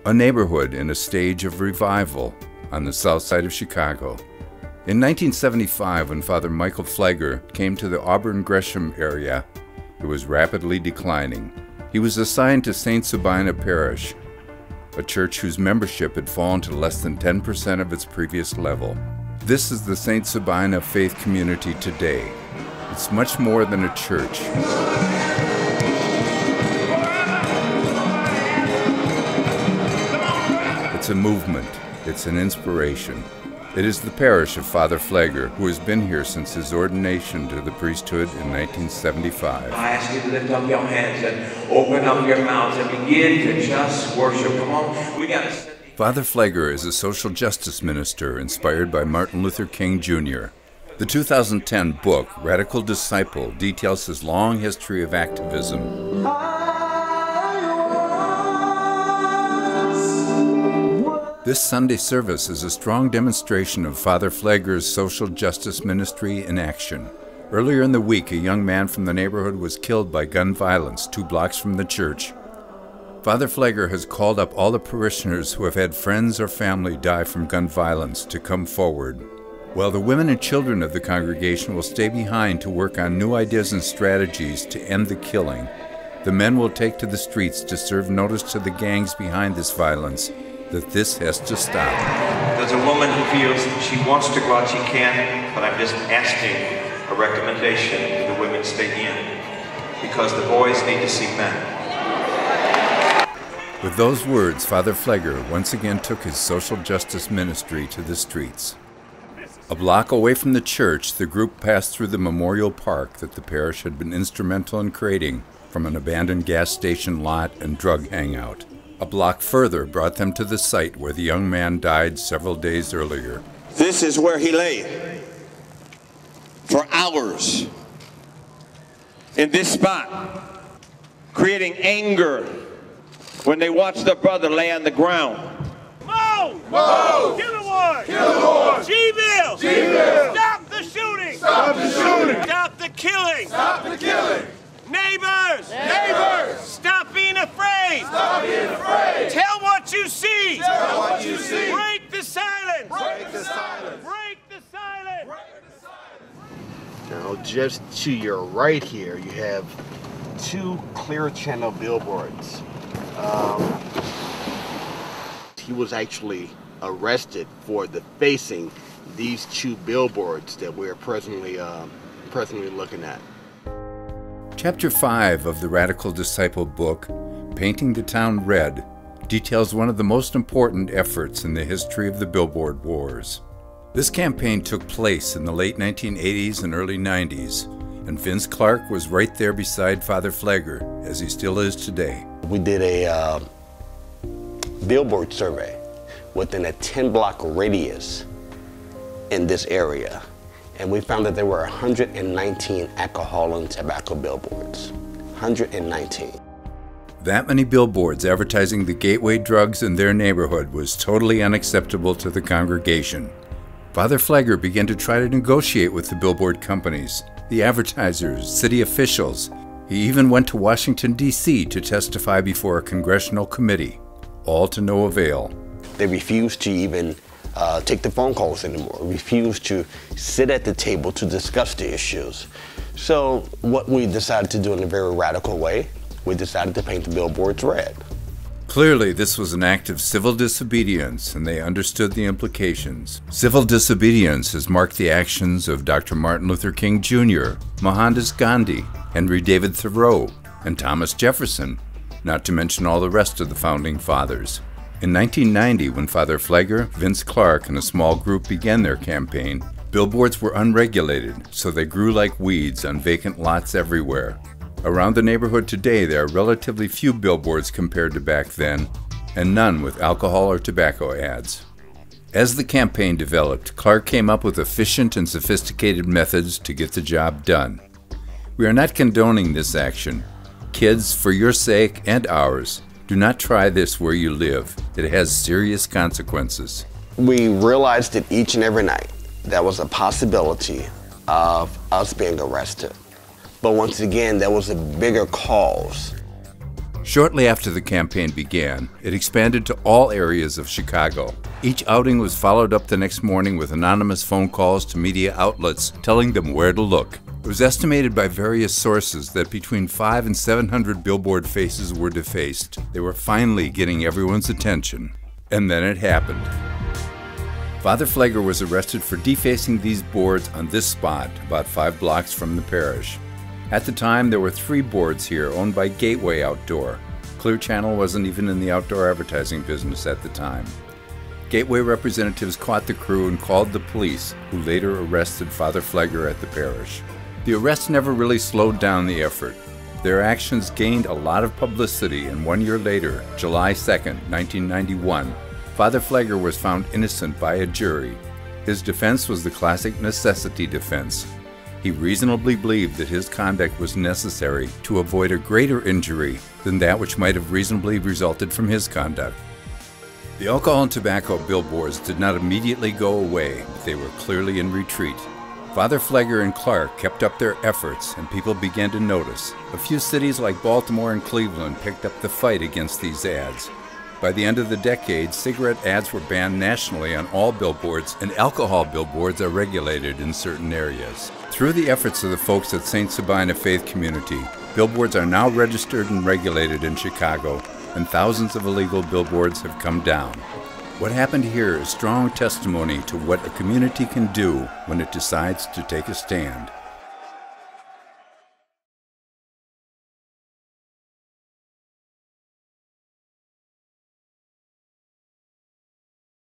a neighborhood in a stage of revival on the south side of Chicago. In 1975, when Father Michael Pfleger came to the Auburn-Gresham area, it was rapidly declining. He was assigned to St. Sabina Parish, a church whose membership had fallen to less than 10% of its previous level. This is the St. Sabina faith community today. It's much more than a church. It's a movement. It's an inspiration. It is the parish of Father Pfleger, who has been here since his ordination to the priesthood in 1975. I ask you to lift up your hands and open up your mouths and begin to just worship. Come on, we got to... Father Pfleger is a social justice minister inspired by Martin Luther King Jr. The 2010 book, Radical Disciple, details his long history of activism. This Sunday service is a strong demonstration of Father Pfleger's social justice ministry in action. Earlier in the week, a young man from the neighborhood was killed by gun violence 2 blocks from the church. Father Pfleger has called up all the parishioners who have had friends or family die from gun violence to come forward, while the women and children of the congregation will stay behind to work on new ideas and strategies to end the killing. The men will take to the streets to serve notice to the gangs behind this violence that this has to stop. There's a woman who feels she wants to go out, she can, but I'm just asking a recommendation that the women stay in, because the boys need to see men. With those words, Father Pfleger once again took his social justice ministry to the streets. A block away from the church, the group passed through the memorial park that the parish had been instrumental in creating from an abandoned gas station lot and drug hangout. A block further brought them to the site where the young man died several days earlier. This is where he lay for hours in this spot, creating anger when they watched their brother lay on the ground. Move! Move! Kill the war! Kill the war! G-Bill! G-Bill! Stop the shooting! Stop the shooting! Stop the killing! Stop the killing! Neighbors! Neighbors! Stop being afraid! Stop being afraid! Tell what you see! Tell what you see! Break the silence! Break the silence! Break the silence! Break the silence! Now, just to your right here, you have 2 clear channel billboards. He was actually arrested for defacing these 2 billboards that we're presently looking at. Chapter 5 of the Radical Disciple book, Painting the Town Red, details one of the most important efforts in the history of the Billboard Wars. This campaign took place in the late 1980s and early 90s, and Vince Clark was right there beside Father Pfleger, as he still is today. We did a billboard survey within a 10-block radius in this area, and we found that there were 119 alcohol and tobacco billboards. 119. That many billboards advertising the gateway drugs in their neighborhood was totally unacceptable to the congregation. Father Pfleger began to try to negotiate with the billboard companies, the advertisers, city officials. He even went to Washington, D.C. to testify before a congressional committee, all to no avail. They refused to even take the phone calls anymore, refused to sit at the table to discuss the issues. So what we decided to do in a very radical way, we decided to paint the billboards red. Clearly, this was an act of civil disobedience, and they understood the implications. Civil disobedience has marked the actions of Dr. Martin Luther King Jr., Mohandas Gandhi, Henry David Thoreau, and Thomas Jefferson, not to mention all the rest of the founding fathers. In 1990, when Father Pfleger, Vince Clark, and a small group began their campaign, billboards were unregulated, so they grew like weeds on vacant lots everywhere. Around the neighborhood today, there are relatively few billboards compared to back then, and none with alcohol or tobacco ads. As the campaign developed, Clark came up with efficient and sophisticated methods to get the job done. We are not condoning this action. Kids, for your sake and ours, do not try this where you live. It has serious consequences. We realized that each and every night there was a possibility of us being arrested. But once again, there was a bigger cause. Shortly after the campaign began, it expanded to all areas of Chicago. Each outing was followed up the next morning with anonymous phone calls to media outlets telling them where to look. It was estimated by various sources that between 500 and 700 billboard faces were defaced. They were finally getting everyone's attention. And then it happened. Father Pfleger was arrested for defacing these boards on this spot, about 5 blocks from the parish. At the time, there were 3 boards here owned by Gateway Outdoor. Clear Channel wasn't even in the outdoor advertising business at the time. Gateway representatives caught the crew and called the police, who later arrested Father Pfleger at the parish. The arrest never really slowed down the effort. Their actions gained a lot of publicity, and 1 year later, July 2nd, 1991, Father Pfleger was found innocent by a jury. His defense was the classic necessity defense. He reasonably believed that his conduct was necessary to avoid a greater injury than that which might have reasonably resulted from his conduct. The alcohol and tobacco billboards did not immediately go away, but they were clearly in retreat. Father Pfleger and Clark kept up their efforts, and people began to notice. A few cities like Baltimore and Cleveland picked up the fight against these ads. By the end of the decade, cigarette ads were banned nationally on all billboards, and alcohol billboards are regulated in certain areas. Through the efforts of the folks at St. Sabina Faith Community, billboards are now registered and regulated in Chicago, and thousands of illegal billboards have come down. What happened here is strong testimony to what a community can do when it decides to take a stand.